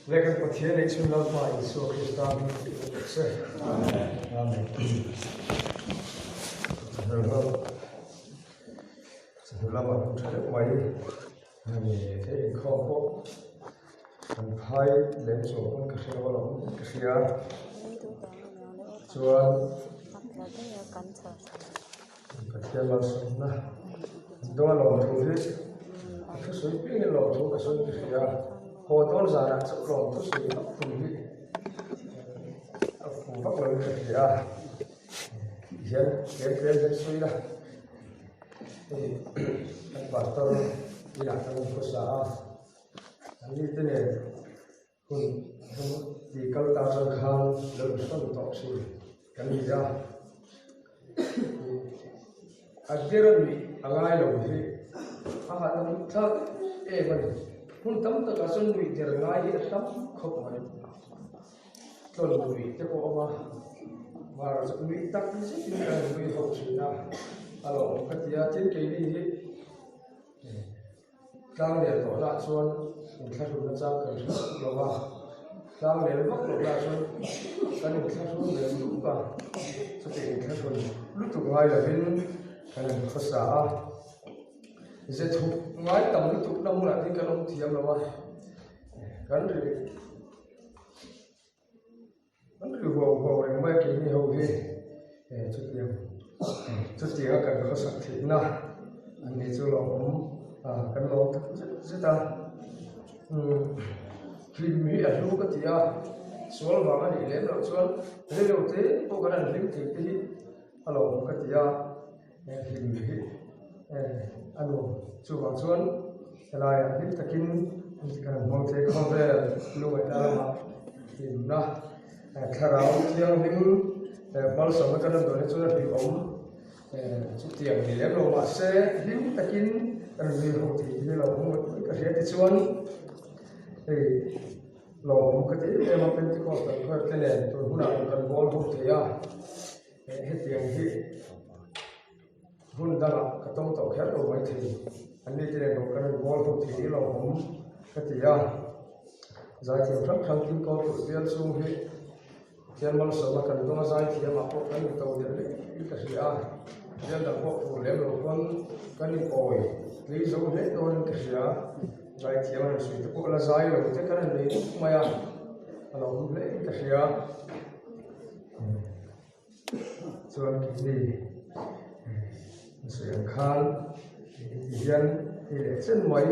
Lekker patient iets van dat maar iets zo gestaan zeg. Amen. Chúng ta làm một trận máy thì thế khó có thành hai lên số con cái xe lòng cái xe chuan cái xe là số na đó là lòng thu hết cái số pin là lòng thu cái số cái xe hồ tôn giả là số lòng thu số thu hết phù bắc là cái xe hiện cái suy là thì anh bảo tôi đi làm trong cơ sở anh đi tới này kun thì câu ta cho khăn lớn hơn tọt xí cái gì ra anh biết rồi anh ai làm gì anh làm thật mình kun tâm tất cả số người thì là ai hết tâm không phải tôi là người chứ có mà người tắc thì là người học sinh nào alo cái gì trên cái gì hết đang để tỏ ra xuân mình khai thác ra cần rồi mà đang để vấp lột ra xuân cái mình khai thác để lúc vào cho thì mình khai thác lúc thuộc ngay là bên cái này có xã sẽ thuộc ngay tầm lúc thuộc đông là cái đông thiêm rồi mà gắn rồi vào này mấy cái này hầu hết chút tiền cần có sẵn thì na anh ấy cho lòng cần lòng rất là khi mỹ ở lúc cái gì số là mà đi lên rồi số lên đầu thế tôi cái này lên thì cái lòng cái gì khi mỹ anh chú vào xuống là đến tất nhiên cần mong thấy không về lúc ấy là mà thì na khai báo theo những bao giờ mà cái đó rồi chúng ta bị ống chút tiền thì lấy đồ mà xe lính ta kín người học thì như là không có cái gì chuan thì lòng cái gì em mà bên cái con cái này tôi hôm nào cần bón không thì hết tiền thì hôm đó là cái tông tàu khác rồi thì anh đi cái này đồ cần bón không thì lòng không cái gì giải thiệu rất khăn tin con của viên xuống hết tiền bao giờ mà cần có giải thiệu mà có cái tàu điện cái gì dân đặc bộ phủ lễ đồ con cái này ổi lý do hết thôi cái gì giải thiệu là suy cho cô là giải rồi thế cái này đấy mà là không lễ cái gì cho cái gì sự khan hiền thì để chân mấy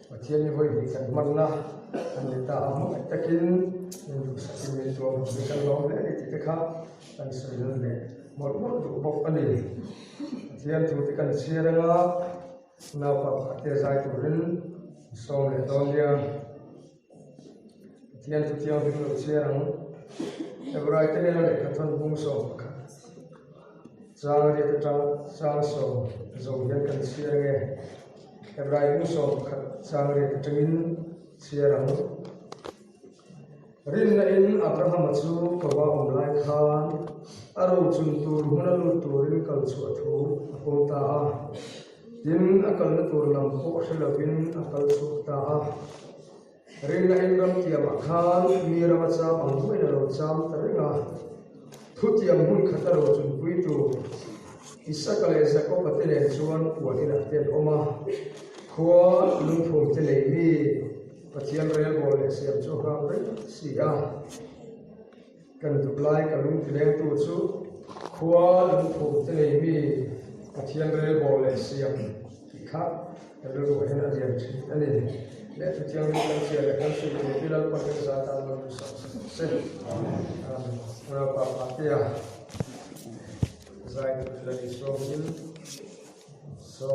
và thiên như vậy thì cần mặn na anh ta ấm anh ta kín nhưng sự mình cho mình cần lo lễ thì cái khác anh sự lên để một tụ bọc anh đi thiên chủ thì cần chia ra nào phải để giải tụ lên xong để đón dia thiên chủ thì ông được chia ra em rồi cái này là để thân bung xong sang để sang xong rồi nhân cần chia nghe em rồi bung xong sang để trứng chia ra rin na in Abraham chu kawa lai khan aro chun tur hunalu turin kal chu thu apong ta tin akal na tur lam ko hlavin akal chu ta rin na in ram tiam khan mi ram cha ang hui na ro cham taringa thu tiam hun khataro chun pui tu isakale zako patene chuan puanin aten oma khua lungphumte leimi pathian rel bol le siam chu ha re sia kan duplai ka lung tile tu chu khua lungphumte leimi pathian rel bol le siam ki kha ka lu hen a rian thi ani le pathian rel sia le kan su ti bilal pa ka za ta lo sa se ra pa tia zai tu le so min so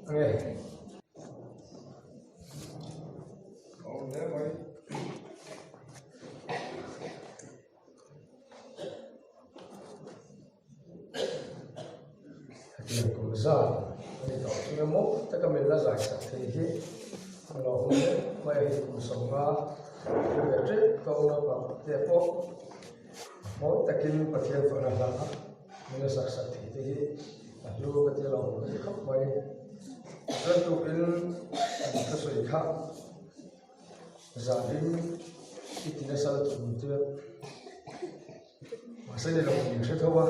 okay đấy mới mình cũng ra mình đọc chúng mốt tất cả mình là giải sạch thì nó không mấy cũng sống ra cái việc chết câu nó bảo đẹp phố mỗi tất kinh bát thiên phật là mình là sạch thì lưu cái tiêu lòng cái khóc mấy rất tụ in cái sợi khác giả đến ít thì nó sao tụi mình chưa mà sẽ đi làm việc sẽ thôi ba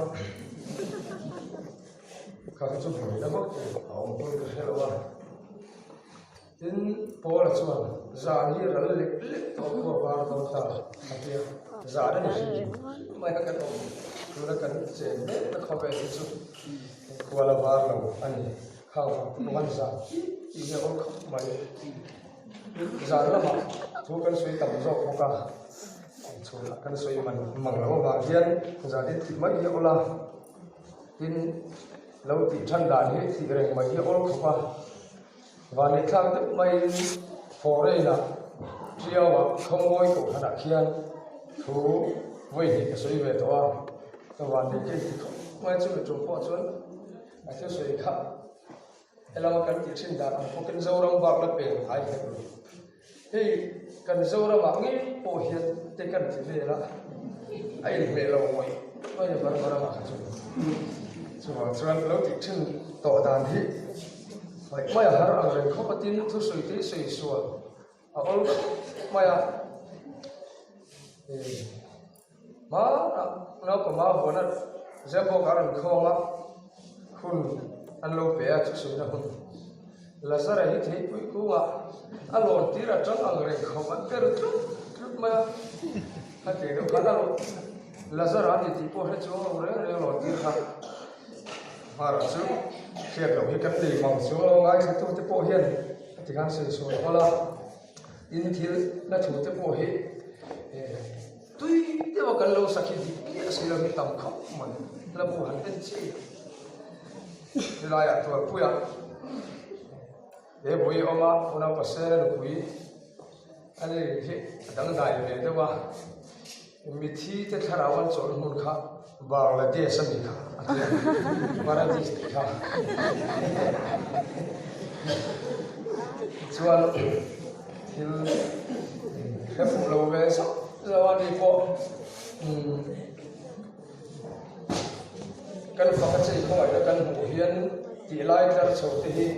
các cái chỗ này nó mất ông tôi sẽ là ba đến bỏ là chuan giả như là lệ tao có ba tao ta thì giả đó là gì mai các cái tao tôi là cần chuyện đấy nó không phải cái chút qua là ba lâu anh không nó vẫn giả thì giờ ông không mày giả là mà thu cần suy tầm rõ không cả chú là cần suy mình mảng lâu vàng thiên giả đến thì mấy hiệu là tin lâu thì chân đàn hết thì rồi mấy hiệu không cả và nếu thang tức mấy phổ đây là chiều mà không ngồi cổ khả khiên thú với thì suy về đó và nếu cái thì không mấy chú là trùng qua chuan là thiếu suy khác làm cái gì trên đàn không cần dâu rong bạc là bền hay thế thì cần dâu ra bạc nghĩ bổ hiện thì cần gì về là ai về lâu mấy bây giờ vẫn còn làm cái gì lâu thì trên tổ đàn thì vậy bây giờ hàng rồi không có tin thu suy tí suy xuân ôn bây giờ má nó có má vốn là giờ bộ cả lần không á khun anh lâu bé chút xíu nữa là sao đấy thì quý cô ạ anh lộn tí là trong anh rồi không ăn cái chút mà anh thấy được cái đó là sao đấy thì bộ hết chỗ rồi lộn tí khác mà rồi chứ khi đầu khi cái gì mỏng xuống lo ngay thì tôi bộ hiền thì gan sôi sôi đó là in thì nó chủ tới bộ hết tuy thế mà cần lâu sau khi thì cái sự là cái tầm khóc mà là bộ hẳn tên chi thì lại tôi quý à để bồi ông á ông sẽ là quý anh ấy thì đang đại về đó mà mình thi thì khá là quan trọng hơn khác vào là địa sản gì khác mà là gì khác chuan thì cái phụ lâu về sao giờ anh đi bộ cần phải cái gì không phải là cần bổ hiền thì lại ra sầu thì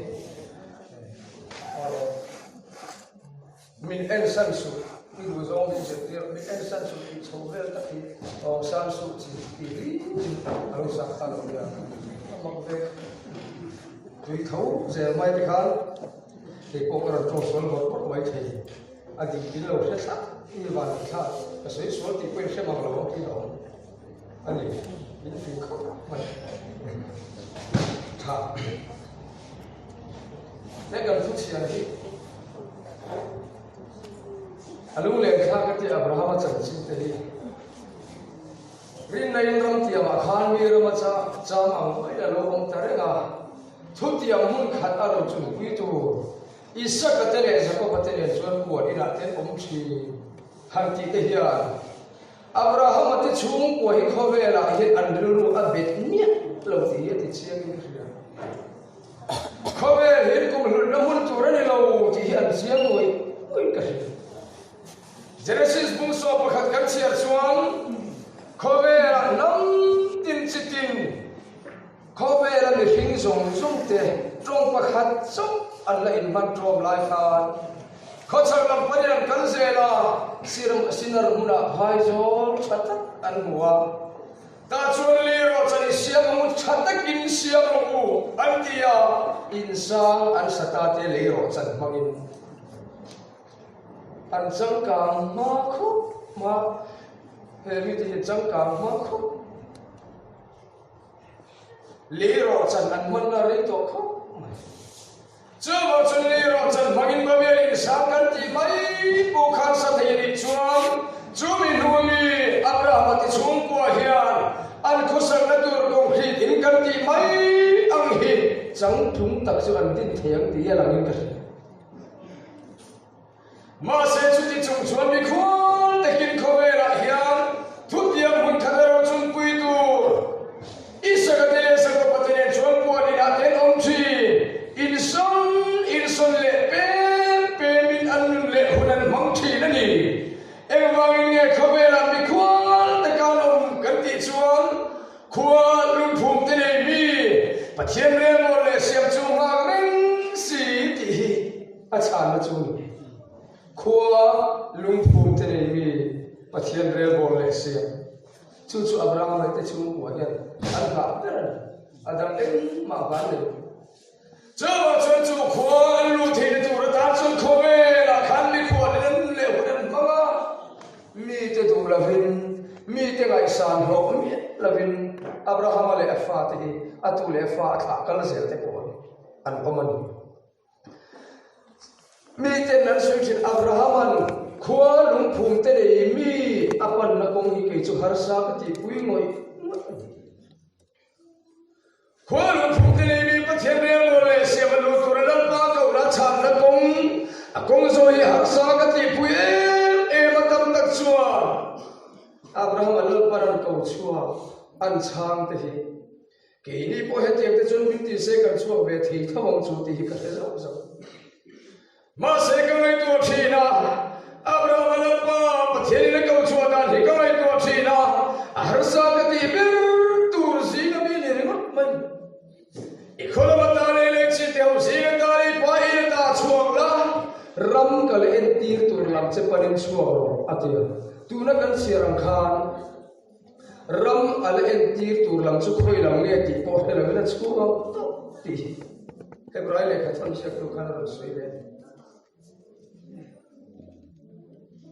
mình ăn sản xuất mình vừa rồi mình sẽ mình ăn sản xuất thì sầu về tất thì sản xuất thì rồi sản xuất là mặc về tùy thấu giờ mai thì khác thì có cái trong số một mấy thì anh đi kiếm lâu sẽ sắc như vậy khác cái số thì quên sẽ bằng lâu thì đó anh ấy những thứ không mà thà để gần phút chiều đi lúc lên khác cái thì Abraham chẳng chịu thế vì này trong tiệm mà khan mi rồi mà cha mang mấy là lâu ông ta đấy à thu tiệm muốn khát ở đâu chung quý tu Isaac cái tên này sao có tên này chuẩn buồn đi là tên ông chỉ hàng tỷ tihian Abraham mà cái chúng của hiện khó về là hiện ăn rượu ăn bệt nhé lâu thì hiện thì chia cái gì khó về hiện cũng nó muốn chủ ra này lâu thì hiện chia rồi ôi cái Genesis bung so bậc hạt chia xuống khó về là năm tin chỉ tin khó về là người hình dung thế trong bậc hạt sống ăn lại văn trộm lại khan khó chẳng làm cái này cần gì là sinner muna hai rồi chặt ăn mua ta chuẩn li rồi cho siam mu chặt kinh siam mu ăn tia insan ăn sata te li rồi chặt mangin ăn chẳng cảm mà khúc mà hệ vi thì chẳng cảm mà khúc li rồi chặt ăn mần là li to khúc chưa bao giờ đi rồi chân mangin bờ biển sang gần thì mấy bộ khăn sa thấy đi chuông chú mình nuôi mi Abraham thì chuông của hiền anh cố sang là tôi công khi in gần thì mấy anh hi chẳng chúng tập sự anh tin thiện thì là những cái mà sẽ chú thì chúng chuông mi khuôn để kinh khâu về lại hiền thút tiệm hun khát ra chung quy tu Isaac cái này sang có bắt nên chuông của đi đã đến ông chi Inson lệ pe min an lệ hunan mang thi na ni em vang nghe khâu về làm bị khuôn tất cả ông cần tị chuông khua lungphumte này mi bắt thiên lên một lệ xem chung hàng men xí tị chan nó chung khua lungphumte nei mi pathian rel bol le sia chu Abraham ai te chu wa hian an ga adam em ma ban le chawa chon chu khua lu the le tu ra ta chon khome la khan mi khua le le hudan ma mi te du la vin mi te gai san ho mi la vin Abraham le afa te atu le fa kha kal zel te ko an komani mi te nan suichin Abraham khua lungphumte nei mi apan na kong hi ke chu har sa ka ti pui ngoi khua lungphumte nei mi pathian rel lo le se ma lu tur dal pa ko na chan na kong akong zo hi har sa ka ti pui e matam tak chua Abraham al paran ko chua an chang te hi ke ni po he te chun bin ti se kan chua ve thi thawang chu ti hi ka se zo zo ma se ka ngai to thina Abraham al pa pathian le ko chua da hi ka ngai to thina har sa ka ti ber tur si na bi ni ngot mai e khola ma ta le chi te ho si ga ta ri pa i ta chuak la ram kal en tir tur lam che panin chuak ro atia tu na kan sirang khan ram al en tir tur lam chu khoi lam nge ti po he lam na chu ga to ti hebrai le khatham se tu khan ro soi le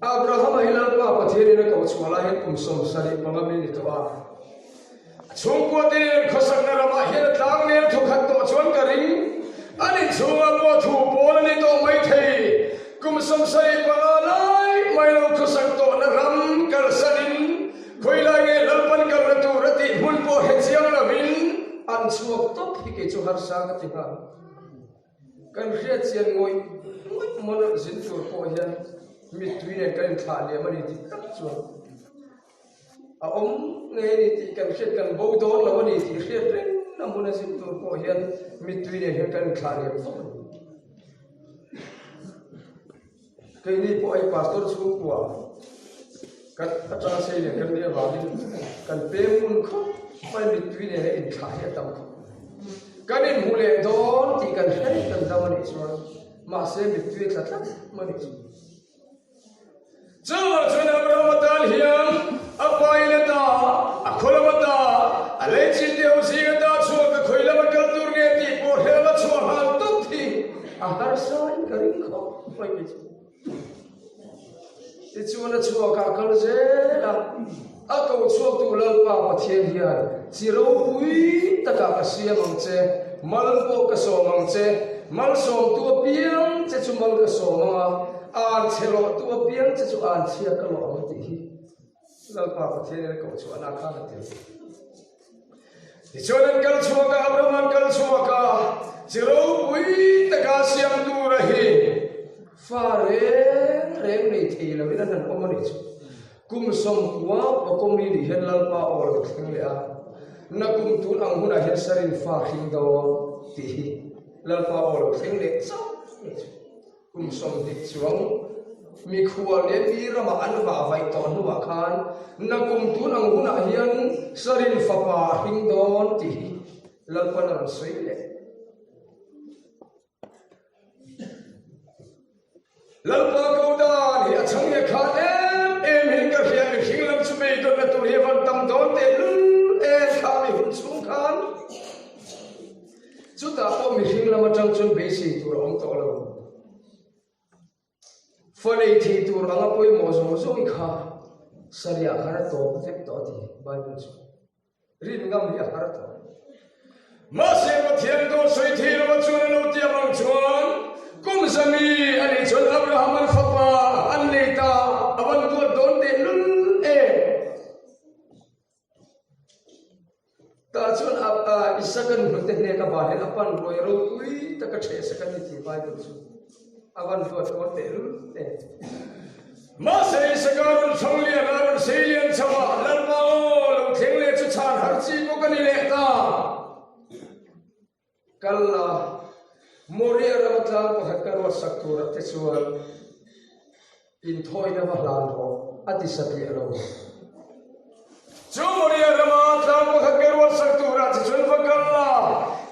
Abraham hilal pa pathian na ko chwala he kum som sari pangami ni to a chung ko te khosak na rama he tlang ne thu khat to chon ka ring ani chunga po thu pol ni to mai thei kum som sari panga lai mai lo khosak to na ram kal sanin khoi lai nge lalpan kal na tu rati mun po he chiang la vin an chuak to hi ke chu har sa ka ti ha kan riat chian ngoi mon zin tur po hian mi tui ne kan thla le mani ti tak chuan a om nge ni ti kan riat kan bo don lo ni ti riat ren na mun zin tur po hian mi tui ne kan thla le to ke ni po ai pastor chu kwa kan ata sei le kan dia ba din kan pe mun kho pai mi tui ne in thla he tam kan in hule don ti kan riat kan da mani chuan ma se mi tui thla thla mani chawa chuna brahmatal hiam apai le ta akhola mata ale chi te ho si ga ta chu ka khoila ma kal tur nge ti po he ma chu ha tu thi a har sai ka ri kho pai ki ti chu na chu ka kal je la a ko chu tu lal pa pathian hian chi ro pui ta ka sia mang che mal po ka so mang che mal som tu piang che chu mal ka so ma an chelo tu piang che chu an chia ka lo ti hi lal pa pathian ne ko chu ana kha na ti ti chonan kal chu ka abraham kal chu ka chiro pui ta ka siam tu rahi fa re rem nei thei la wina nan omani chu kum som kwa o kom ni di hen lal pa ol thing le a na kum tu ang huna hen sarin fa khing do ti hi lal pa ol thing le so kum som dik chuang mi khua le pi rama an va vai to nu wa khan na kum tu nang huna hian sarin fa pa hing don ti lal pa ram soi le lal pa ko da ni a chang ye kha em hin ka hian hing lam chu me don na tu he van tam don te lu em kha mi hun chung khan chu ta po mi hing lam atang chun be si tu rom to lo Falei thi tur anga poi mo zo kha saria khara to tek to ti bible chu rin ngam hi khara to ma se pathian do soi thi ro chuan lo ti amang chuan kum sami ani chon abraham al fapa an nei ta awan tu don te lun e ta chuan a isakan hute ne ka ba he apan roi ro ui ta ka the sakan ti bible chu awan tu don te lun ma se sagarun songlia garun selian chawa lalma lo thengle chu chan har chi ko kani le ta kalla moria ramatla ko hakar wa saktura te chuan in thoi na hlan ro ati sati ro chu moria ramatla ko hakar wa saktura chi chun fa kalla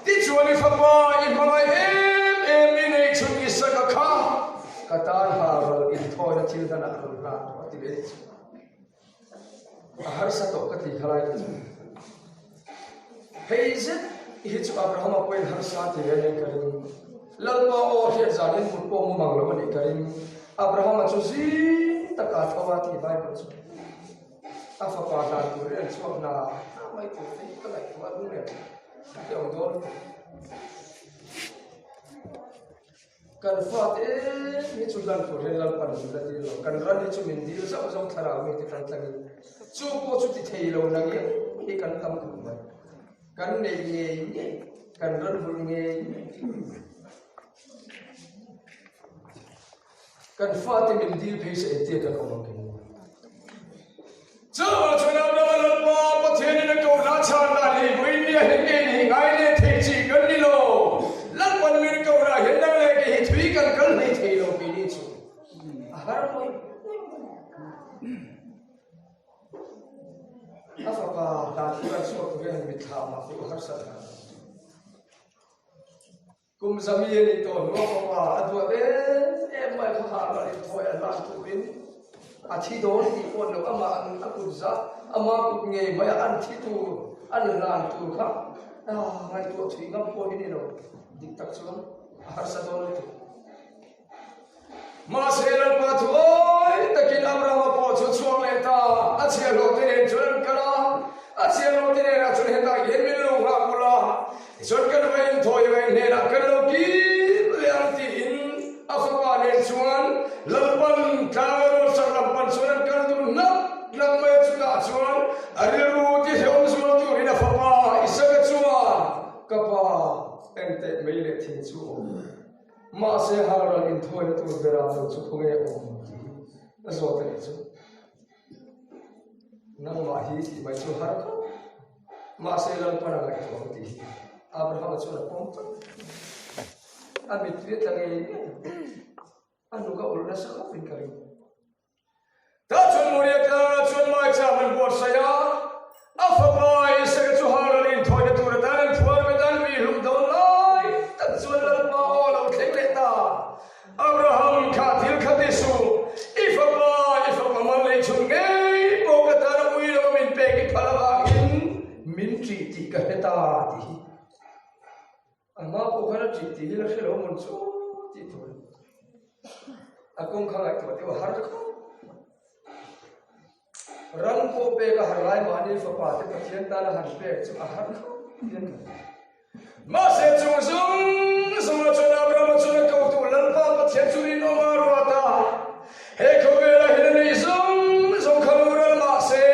ti chuan fa pa in ma em in nei chun isaka kha katan ha ro in thil dan a ron ra ti le a har sa to ka ti khalai hei zet hi chu Abraham a point har sa ti le karin lalpa o hi zanin mut po mu mang lo ni karin Abraham chu zi taka thawa ti Bible chu a fa pa da tu re chu na mai tu ti ka lai tu a lu le ti ong don kan fat ni chu lan tu re lal pan la ti lo kan ran ni chu min dil sa zo thara mi ti tan tlang chu po chu ti thei lo na nge hi kan tam tu ma kan nei nge kan ran bul nge kan fat min dil phe se ti ka ko ke chu chu na na la pa pa the ni ko na cha na ni wi ni he ni ngai le thei chi kan ni lo lan pan mi ko ra hen dang le ke hi thui kan kal nei thei lo pi ni chu har mo afa pa ta ra chu ko ge mi tha ma ku har sa tha kum zami ni to no ko wa adwa e mai kha ha la thoi la tu bin a thi do ti on lo ama an aku za ama ku nge mai an thi tu an lan tu kha ngai tu thui ngam ko ni lo dik tak chuan har sa do tu ma se lan pa thoi takin Abraham po chu chuang le ta a che lo te ne chuan kala a che lo te ne ra chuan he ta yen min lo ha ko la chuan kan vai thoi vai ne ra kan lo ki le an ti in a fa pa ne chuan lalpan tawaro sa lalpan chuan kan tu na lam mai chu ta chuan ari ru ti heom chuan tu ina fa pa isa ka chuan ka pa ente mai le thi chu ma se haran in thoi tu bera tu chu khunge om a zo te chu nang ma hi ti mai chu har kha ma se lan para ga tu ti Abraham chu na pom tu ami tu ta nge anu ga ul na sa ka pin kari ta chun muria ka chun mai cha man bor sa ya afa bai se chu haran in thoi tu ra ta len thuar me dan mi lum do lai ta chun lan ma o lo thlek le ta Abraham kha thil khati su ifa man le chung nge po ka ta ra ui lo min pe ki phala ba in min tri ti ka heta ti ama po khara tri ti la khelo mon chu ti tu akong khang ai to te har kha ran po pe ka har lai ma ni fa pa te ka thian ta la har pe chu a har kha ma se chung sung la chona Abraham chona ka tu lan pa pa thian chu ri no ma ro ta he ko ve la hin ni sung kham ra ma se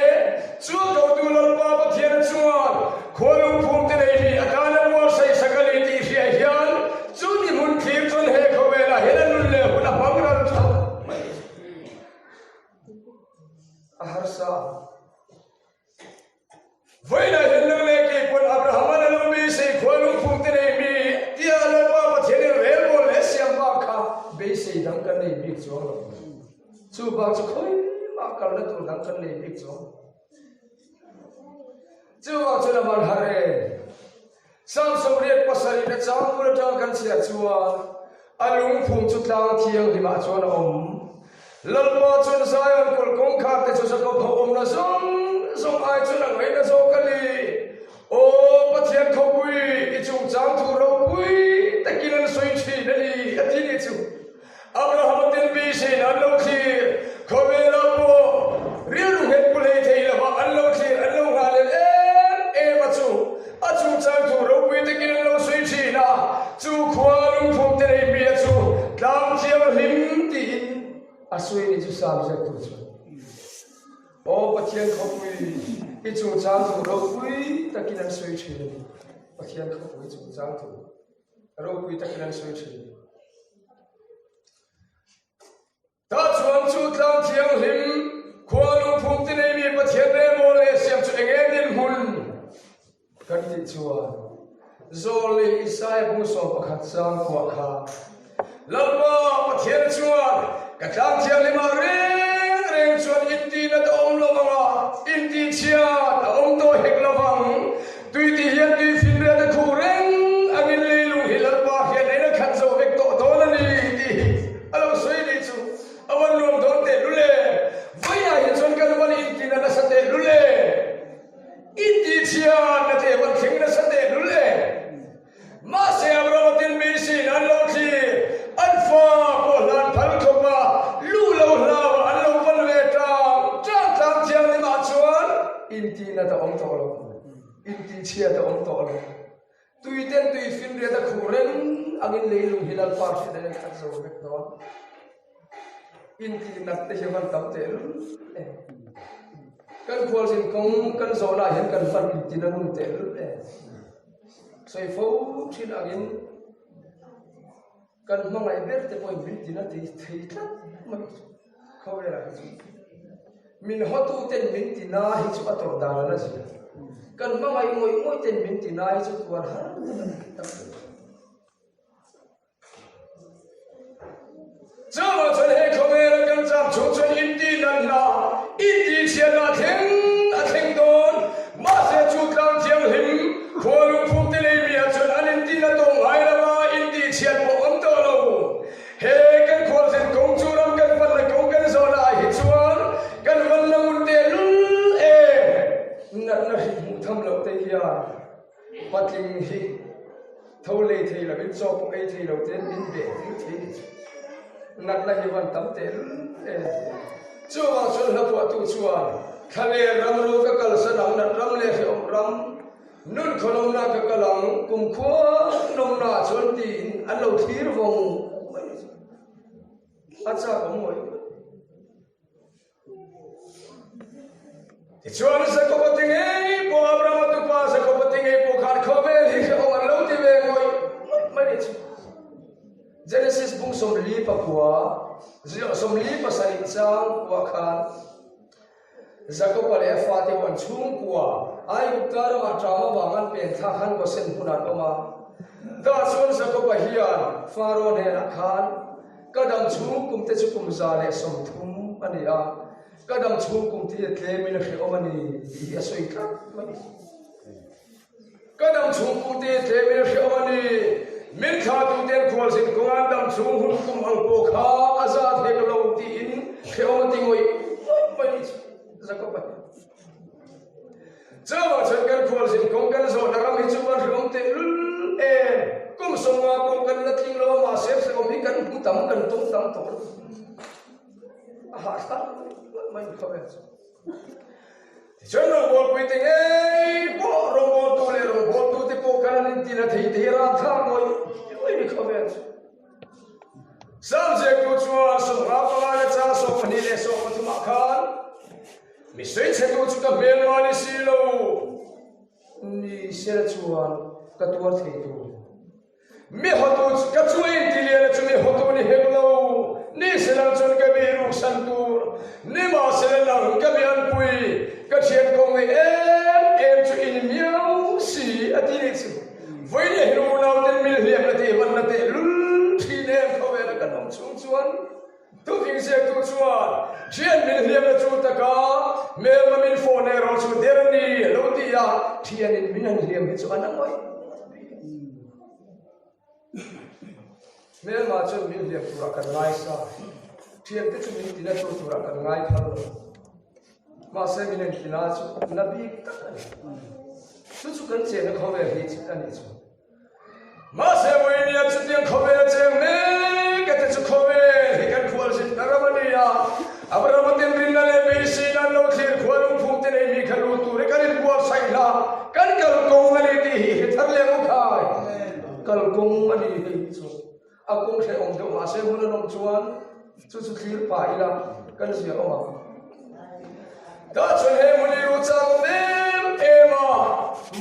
chu ka tu lan pa pa thian chuan kholu phum te nei ni akana mo sai sakali ti hria hian chu ni mun thir chon he ko ve la hin nun le huna bang ra tha har sa voi la hin le ke kon Abraham na lo mi se kholu phum te nei mi ti ala pa pa thian re bo le siam ba kha be se dang kan nei bi chu chu ba chu khoi ma kal na tu dang kan nei bi chu chu ba chu la man hare sam so riat pasari na chang mur ta kan sia chuwa alung phum chu tlang thiang hi ma chuan om lalpa chun sayon kul kong khat te chu sa ko om na song ai chu na ngai na so kali o pathian kho pui i chung chang thu ro pui takilan soi thi na ni ati ni chu Abraham tin bi se na lo thi kho ve la po riel lu het pule thei la ba an lo thi an lo ga le e ma chu a chung chang thu ro pui takilan lo soi thi na chu khwa lung phum te nei bi chu tlam chiam him ti a soi ni chu sam se tu chu o pathian kho pui i chung chang thu ro pui takilan soi thi na pathian kho pui chung chang thu ro pui takilan soi thi ta chuan chu tlang thiang hlim khwa lung phum te nei mi pathian re mo le siam chu enge din hun kan ti chuan zoli isai bung so pakhat sang khwa kha lalpa pathian chuan ka tlang thiang lima reng chuan inti na ta om lo manga inti chia ta om to hek lawang tui tihian tui fin re ta khu reng angin le lung hi lalpa hian nei na khan zo vek to na ni ti alo soi ni chu awan lom don te chia ta om to lo tui ten tui fin re ta khuren angin leilung hilal par se den khat zo bek no in ti nak te hewan tam te kan khol sin kong kan zo na hian kan fan ti na mun te soi fo thin angin kan mangai ber te poi bin ti na ti thei tlat ma khawe ra min hotu ten min ti na hi chu ator da na ji kan mangai moi ten min ti na hi chu war har Zama chun he khomera kan cham chu chun in ti nan na in ti chian na theng don ma se chu tlang chiang him kholu phuk te le mi a chun an in ti na to ngai la ma in ti chian mo om to lo he kan khol sen kong chu ram kan pan la kong kan zo la hi chuan kan van la mun te lu e nat na hi mu tham lo te ya patling hi thâu le thei la bin so po ei thei lo ten bin be thei nat la hi van tam te chuwa chun la po tu chuan khale ram ro ka kal sanam nat ram le hi om ram nun kholom na ka kalang kum khua nom na chon tin an lo thir vong acha ko moi ti chuan sa ko pating ei po abram tu pa sa ko pating ei po khan khove hi om an lo ti ve ngoi mai ni Genesis bung som li pa khua som li pa sai chang khua khan Jacob le fa te wan chung khua ai uktar ma trama wangan pen tha khan ko sen punat oma da chon Jacob hian faro ne na khan kadam chung kum te chu kum za le som thum ani a kadam chung kum ti tle min khi omani hi asoi ka kadam chung kum ti tle min khi omani min kha tu ten khol sin kungan dam chung hun kum ang po kha azat he lo ti in kheo ti ngoi mai Jacob chawa chan kan khol sin kong kan zo daram hi chuan rom te kum songa kum kan na thing lo ma se se om hi kan hu tam kan tum tam to ha sa mai khobe Chana bol puiting po robot tu le robot tu te po kan in tina thei te ra tha ngoi ni khobe subject tu chua so ra pa la cha so pani le so pa thuma khan mi sei che tu chu ka bel ma ni si lo ni se chuan ka tuar thei tu mi ho tu ka chu in ti le chu mi ho tu ni he lo ni se la chun ka bi ru san tu ni ma se la ka bi an pui ka chen kong em chu in miao si ati ni chu voi ni ru na ten mil hiam na te van na te lul thi ne khawe la ka nom chung chuan tu phing se tu chuan chen mil hiam na chu ta ka me ma min phone ne ro chu der ni lo ti ya thian in min an hiam hi chu an ngoi me ma chu mil hiam tu ra kan ngai sa thian te chu min ti na tu ra kan ngai thal ma se min en khina chu nabi tak chu kan che na khawe hi chu ani chu ma se moi ni chu tiang khawe che me ka te chu khawe hi kan khwal sin daramani ya abramatin rin na le be si na lo thir khwal phum te nei mi khalu tu re kan buat sai la kan kal kong ani ti hi thar le mu khai kal kong ani hi chu akong se om do ma se mun nom chuan chu thir pa ila kan sia oma da chun he muni ru cha ko em ema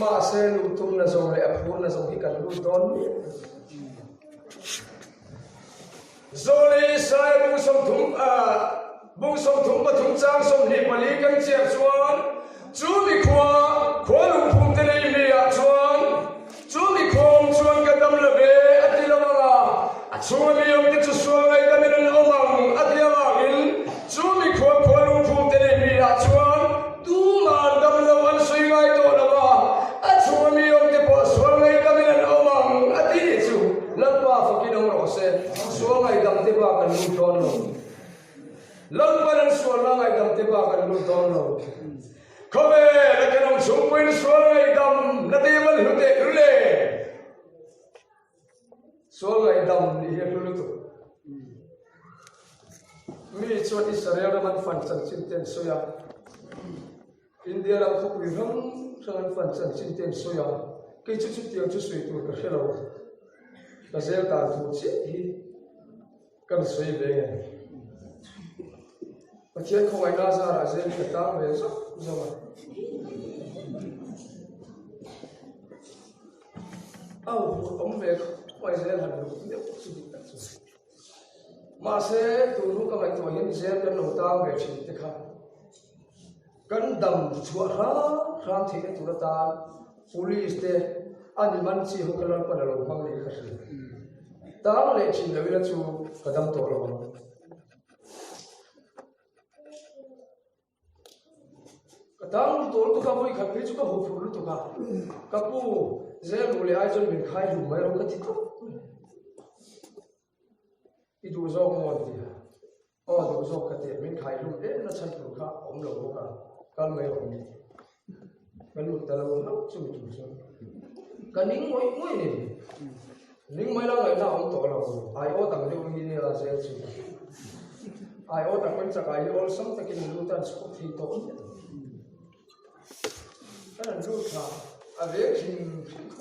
ma se lu tum na zo le apur na zo hi kan lu don zoli sai bung som thum pa thum chang som ni pali kan che chuan chu mi khwa lu phum te nei mi a chuan chu mi khom chuan ka dam la be ati la ma a chu mi yom te chu so ngai ka min an omang ati ma in chu mi khwa lu phum te nei mi a chuan tu ma dam la wan sui ngai to la ma a chu mi yom te po so ngai ka min an omang ati ni chu lat pa fakin ong ro se so ngai dam te ba kan lu don lo lang pa nan so la ngai dam te ba kan lu don lo khobe la kan ong sum puin so ngai dam na te mal hu te le so ngai dam ni he lu tu mi chuan Israel man fan chan chin ten so ya India ram khop wi ram sang phần chân trên tiền soi à cái chút tiền chút suy tu cái hello cái giờ ta tu chết thì cái suy về và chuyện không ai nói ra là giờ cái ta về sao mà ông về ngoài giờ là được nhiều sự việc mà sẽ tu lúc các bạn tuổi hiện giờ cái đầu ta về chỉ thế khác kan dam chua ra thi tu ta police te an man chi ho kalan pa lo phang le khasi ta le chi le la chu kadam to lo kadam to tu ka voi khapi chu ka ho phur tu ka pu ze lu le ai jon min khai lu mai ro ka ti to i du zo mo ti du zo ka te min khai lu na chan tu kha om lo ka kan mai om ni kan lu ta lo no chu chu kan ning moi ni ning mai la ngai na om to lo ai o tang de wi ni la se chu ai o tang kan cha kai ol sam ta kin lu tan sku thi to kan lu tha a ve kin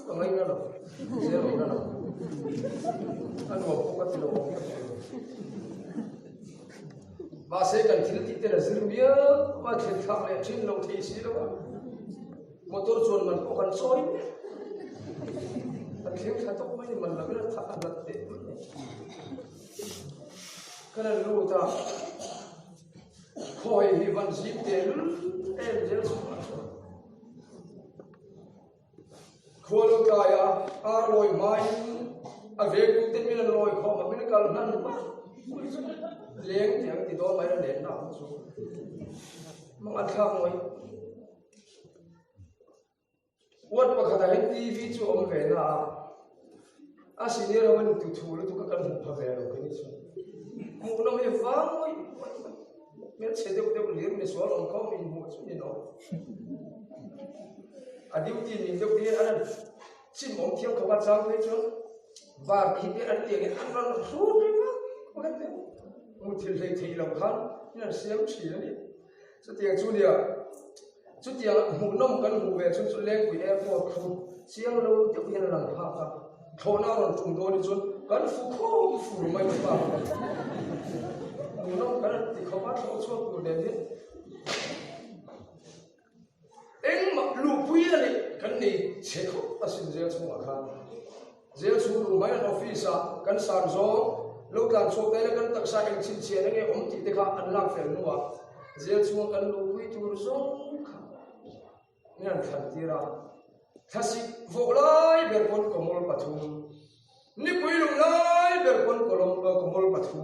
ka ngai na lo se ro na lo an mo ko ka ti lo mà sẽ cần thiết thì tên là dữ liệu mà thiết thẳng lại trên lòng thị sĩ đó motor chuồn mình có cần soi anh thiếu thay tóc mấy mình là cái thằng ăn lật tệ cái này lưu ta khỏi thì vẫn dịp tiền em dễ sống khô lưu ta à rồi mai về cũng tên mình rồi khó mà mình cần năn mà liếng tiếng thì đó mấy là đến nào xuống mà ăn khác rồi quất mà khá là TV cho ông về là xin đi rồi mình tụt thù rồi tụi các con học về rồi cái gì một năm mình vắng rồi mình sẽ được liếng mình xóa lòng có mình mua chút gì đó điều gì mình được đi ăn xin mong thiếu các bạn sang thế chứ và khi đi ăn tiền ăn nó suốt đấy mà cái một thiên lệ thì lòng khăn như là xem chỉ đấy số tiền chút tiền một năm cần một về chút lên của em một không xem lâu tiếp theo là làm phá thô nào là chúng tôi đi chút cần phụ mấy cái vào một năm cần thì không bắt số số của đền hết em mặc lụa quý này cần này sẽ không ta xin gieo xuống mà khăn gieo xuống lụa mấy là office cần sàn gió lúc làm số đây là cần tập sai anh xin chia anh em chỉ để khác ăn lạc phải nữa gieo xuống cần lụa quý tu sống nên thần ti ra thật sự vô lại bề con của môn bát thu ni quý lụa lại bề con của môn bát thu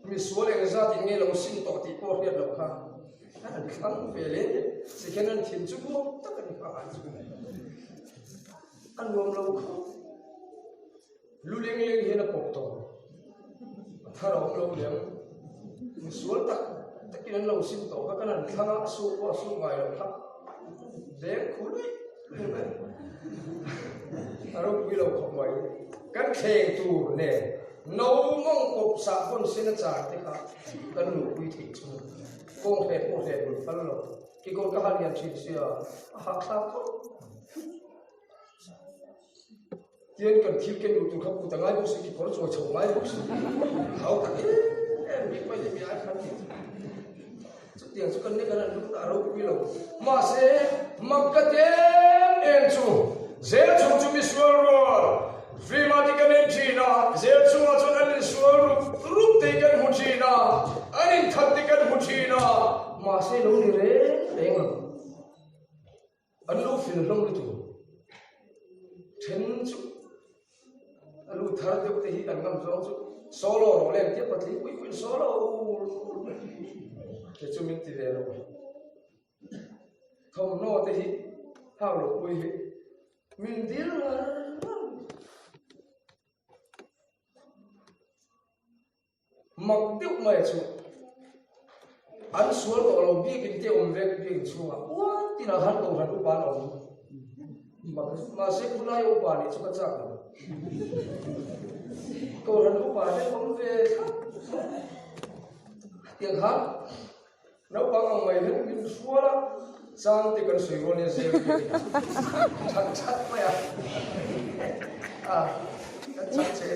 mi số này ra thì nghe lòng xin tỏ thì có hiện lòng khác anh khăng về lên thì cái này thiên chúa tất cả những cái anh gom lâu không lu liang liang hiền là bộc to thà ông lâu liang mi số tất cái này lòng xin tỏ các cái này khăng số ngoài lòng khác để khối rồi quý lâu không vậy các thề tù nè nấu mong cột sạ con xin trả thế cả cái nụ quý thị chung con hẹp một phần rồi cái con cá liền chỉ xưa hạt sao không tiền cần thiếu cái nụ tụi không cụ tặng ai cũng sẽ kịp có rồi chồng ai cũng sẽ hậu cả em biết bây giờ bị ai khăn gì chút tiền chút cân đấy cái này lúc đã đâu quý lâu mà sẽ mặc cái tiền em chủ dễ chung chung đi xuống rồi vì mà thì cái này chỉ là dễ chung là cho nên xuống lúc thì cái hụt chỉ là anh thật thì cái hụt chỉ là mà sẽ lâu đi đấy mà anh lâu phiền lắm đấy chú chân chú anh lâu thở được thì anh ngâm gió chú solo rồi lên tiếp bật lý quý solo cái chú mình thì về rồi không nói thì hao lộc quý mình đi là mặc tiêu mày chú anh xuống tổ lòng biết cái tiêu về cái chuyện xuống à quá thì là hắn đầu hắn upan ông mà sẽ cũng lại upan thì chúng ta chắc rồi cầu hắn upan đấy không về tiền hắn nấu bằng ông mày hết mình xuống đó sang thì cần suy luận như thế chắc chắc mày chắc sẽ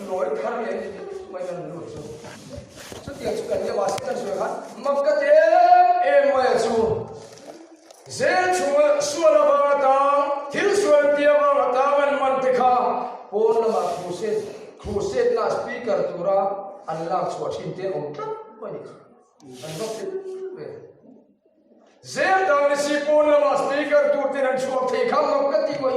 nói khăn này mày cần nói số chút tiền chút cần như mà sẽ cần suy khăn mặc cái em mày chú dễ chú suy là vào ta thiếu suy tiền vào ta mình thì khá bốn là mà khuset là speaker tu ra anh làm cho chhin tiền ông chắc mày anh nói thế dễ tao đi si bốn là mà speaker tu tiền anh chua thì khám mặc cái gì vậy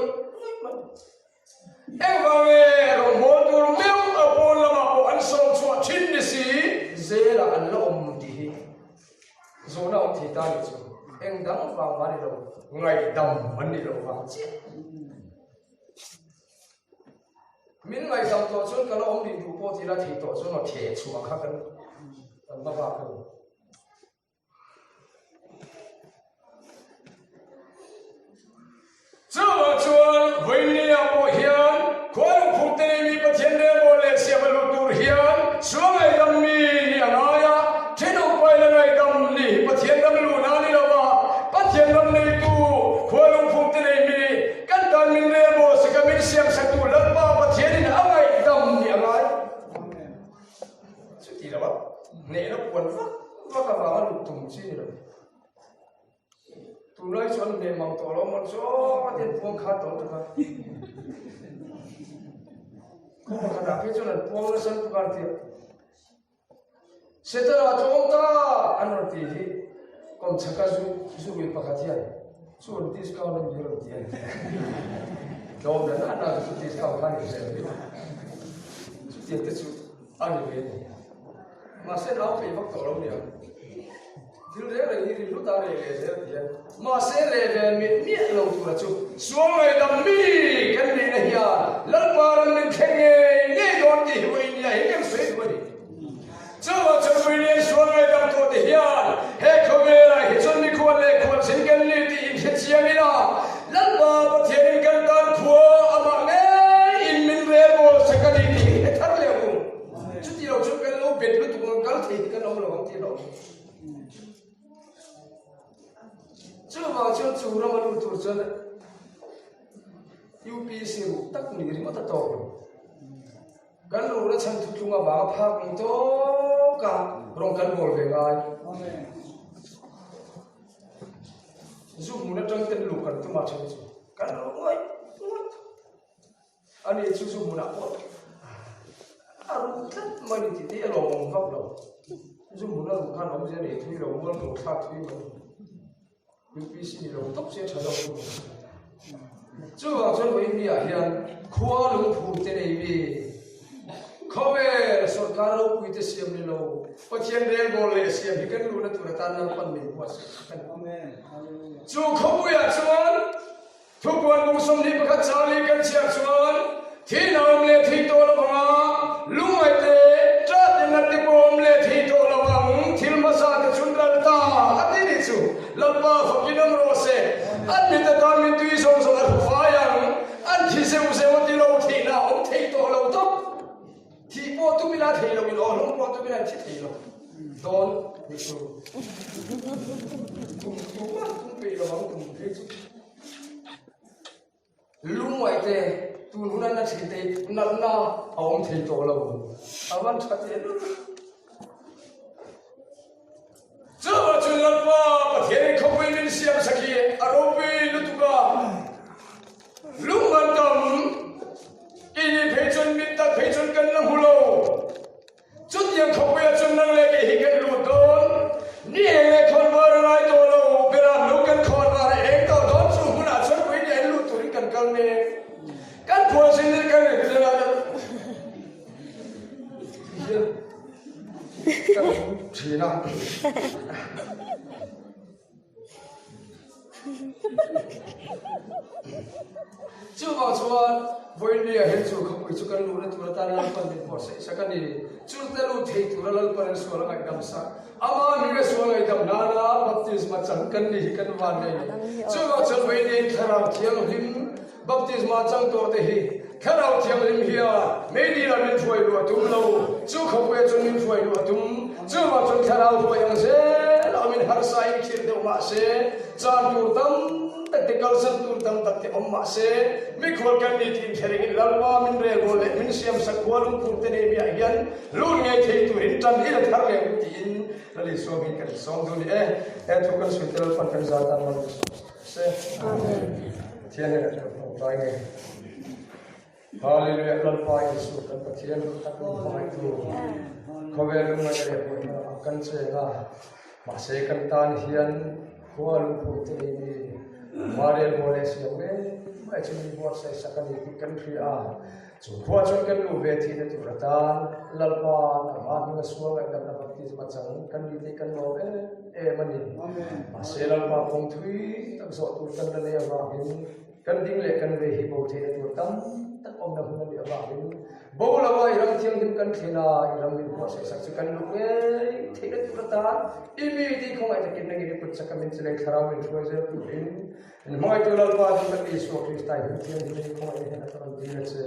em vào về rồi bốn tu mèo ở bốn là mà bộ anh sống chua chhin đi si dễ là anh là ông thì dù nào ông thì ta đi chua em đắng vào mà đi đâu ngày đầm anh đi đâu vào chết mình ngày đầm tổ chun cái ông đi đủ bộ thì là thì tổ chun nó thể chua khác cái mà vào cái Chúa chuan với nia bộ hiền, khóa lungphumte mi bắt thiên đế bộ lệ xe vào lục tur hiền, xuống ngày đâm mi nia ngaya, trên ông quay là ngày đâm li bắt thiên đâm lu na li lawa, bắt thiên đâm này tu, khóa lungphumte mi, căn tan min đế bộ sẽ cái min xem sắc tu lật ba bắt thiên ni ang ngày đâm nia ngaya, chút gì đó ba, nè nó buồn vắt cái vào lục tung chi rồi. Tu nói chuyện để mong tổ lo một số tiền buông khát tổ được không? Không có khả năng cho nên buông nó sân bukan tiệt. Setelah chúng ta ăn rồi thì còn chắc là du lịch bạc thiệt, chuẩn discount lên nhiều tiền. Đâu đó là ăn discount phải được rồi. Tiền thì chút ăn nhiều mà sẽ đâu phải bắt tổ lo nhiều. Thiếu đấy là như lúc ta để thế thì mà sẽ để miết lâu tu là chú xuống ngày đầm mi cái này là nhà lần ba lần mình khen nghe đón thì huệ nhà hết cái suy thôi đi cho huệ nhà xuống ngày đầm tu thì nhà hết không nghe là hết chân mi quan lệ quan sinh cái này thì hết chia đi là lần ba bắt thiên cái tan khua mà nghe in mình về bộ sẽ cái gì thì hết thắt lệ cũng chút gì đâu chút cái lâu biệt lúc tụi con thì cái lâu là không tiền đâu chưa vào chưa chủ ra mà luôn chủ chân đấy UPC cũng tắc nghỉ thì mất tất tổ cái lũ nó chân chúng mà bảo phá cũng tốt cả rong cân bồi về ngay dùng nó trăng tên lũ cần tôi mà chơi cái lũ ơi anh ấy chú dùng nào ôi anh rất mà đi thì thế rồi mong vấp đâu dùng nó cũng khăn ông sẽ để thuy đầu mua một phát thuy mà UPC rồi tốc sẽ trở động chưa vào chân với India hiện khóa lungphumte này vì không về sở cả lâu quy tế xem đi lâu có chuyện đen bồ lệ xem thì cái lũ nó tụi ta năng phân mình quá chú không về chuan thu quan bung sông đi bắt khách charlie cái chiếc chuan thì nào lệ thì tôi là bằng lũ ngày tê cha tiền là tiền bom lệ thì tôi là bằng thiếu mà sao thì chúng ta ta đi đi chú lập ba phật kinh âm rose anh biết ta mình tuy sống sống ở phái yang anh thì xem đi lâu thì nào ông thấy tôi lâu tốt thì bộ tôi biết thấy lâu mình lo không bộ tôi biết thấy lâu đón đi chú cũng bị lo cũng thấy chú lúc ngoài thế tu lúcนั้นchỉ thấy năn na ông thấy tôi lâu anh chắc thế Chúa chúa lập ba bắt thiên không quên mình xem sắc kia arobi lúc tuka lúc ban tâm ini phê chân mình ta phê chân cần năng hulo chút yang không quên chân năng lệ cái hiện lụt đốn niềng lệ con vợ lại tổ lâu bây giờ lúc cần con vợ lại em tao đón chung muốn là chân quên cái lụt tuổi cần cần nè cần phô sinh đi cần này cái là chỉ là chưa vào chuan với nia hết chú không bị chú cần lúa tụi ta làm phần tiền bỏ sẽ cái này chú ta lúa thấy tụi ta làm phần số là ngày đầm sa ama mình cái số ngày đầm na baptism chẳng cần đi cần van này chưa vào chuan với nia khara thiang lim baptism chẳng tổ thế hi khara thiang lim hia mấy đi là mình thuê lúa tụm lâu chú không quay chú mình thuê lúa tụm chú vào chuan khara thuê yang se là mình har sai khi đâu ma se chan tur tam tactical san tur tam takte ma se mi khol kan ni tin thering lalwa min re go le min siam sakwal phumte ne bi hian lun nge thei tur in tan hi la thar le tin lali so mi kan song du ni thu kan suitel pan kan za tan man se amen thian ne ra pai nge hallelujah kan pai su kan thian tak pai tu khovelung ma re kan se ga ma se kan tan hian khua lungphumte ni Marian boleh siapa? Macam ni buat saya sekali kan pria. Khua chon kan lu beti na tu ratan lalpan ama ni suang kan dapat ti macam kan di kan lo mani. Masih lalpa pong thui tak so tu kan le awin kan ding le kan ve hi bo the tu tam tak om na hun di awin. Bo lawa iram thiang dim kan thina iram ni buat saya sak kan lu the tu ratan ini di khong ai takin ngi di put sakamin sele tharau min thoi je tu in Moi tu lalpa tu kan Yesus Kristus thiang di khong ai na tan di se